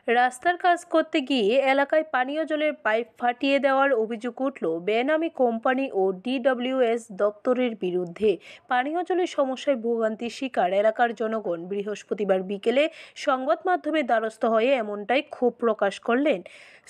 রাস্তার কাজ করতে গিয়ে এলাকায় পানীয় জলের পাইপ ফাটিয়ে দেওয়ার অভিযোগ উঠল বেনামী কোম্পানি ও ডিডব্লিউএস দপ্তরের বিরুদ্ধে। পানীয় জলের সমস্যায় ভোগান্তির শিকার এলাকার জনগণ বৃহস্পতিবার বিকেলে সংবাদ মাধ্যমের দ্বারস্থ হয়ে এমনটাই ক্ষোভ প্রকাশ করলেন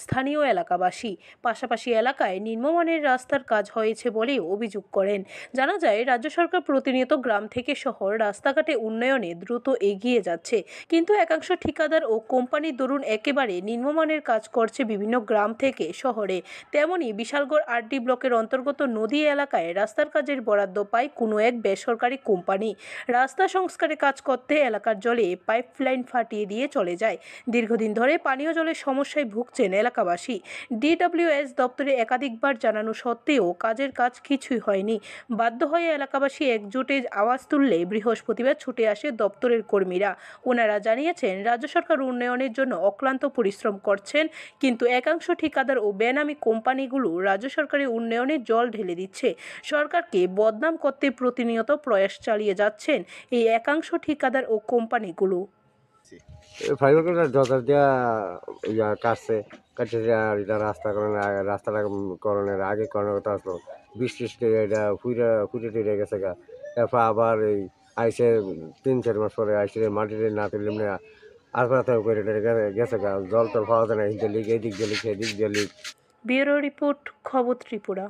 স্থানীয় এলাকাবাসী। পাশাপাশি এলাকায় নিম্নমানের রাস্তার কাজ হয়েছে বলেও অভিযোগ করেন। জানা যায়, রাজ্য সরকার প্রতিনিয়ত গ্রাম থেকে শহর রাস্তাঘাটে উন্নয়নে দ্রুত এগিয়ে যাচ্ছে, কিন্তু একাংশ ঠিকাদার ও কোম্পানির দরুন একেবারে নিম্নমানের কাজ করছে বিভিন্ন গ্রাম থেকে শহরে। তেমনি বিশালগড় আরডি ব্লকের অন্তর্গত নদী এলাকায় রাস্তার কাজের বরাদ্দ পায় কোনো এক বেসরকারি কোম্পানি। রাস্তা সংস্কারে কাজ করতে এলাকার জলে পাইপলাইন ফাটিয়ে দিয়ে চলে যায়। দীর্ঘদিন ধরে পানীয় জলের সমস্যায় ভুগছেন এলাকাবাসী। ডিডব্লিউএস দপ্তরে একাধিকবার জানানো সত্ত্বেও কাজের কাজ কিছুই হয়নি। বাধ্য হয়ে এলাকাবাসী একজোটে আওয়াজ তুললে বৃহস্পতিবার ছুটে আসে দপ্তরের কর্মীরা। ওনারা জানিয়েছেন, রাজ্য সরকার উন্নয়নের জন্য অক্লান্ত পরিশ্রম করছেন, কিন্তু একাংশ ঠিকাদার ও বেনামী কোম্পানিগুলো রাজ্য সরকারের উন্নয়নে জল ঢেলে দিচ্ছে। সরকারকে বদনাম করতে প্রতিনিয়ত প্রয়াস চালিয়ে যাচ্ছেন এই একাংশ ঠিকাদার ও কোম্পানিগুলো। ফাইবার জল দিয়া কাটছে কাটছে আর এটা রাস্তাটা করণের আগে করার কথা আসলো। বৃষ্টি এটা ফুটে টুটে গেছে গা। তারপর আবার এই আইসে 3-4 মাস পরে আইসে মাটিতে না তুললে এমনি আর করে গেছে গা। জল তো পাওয়া যায় না, এদিক দিয়ে লিক এদিক দিয়ে লিক। ব্যুরো রিপোর্ট, খবর ত্রিপুরা।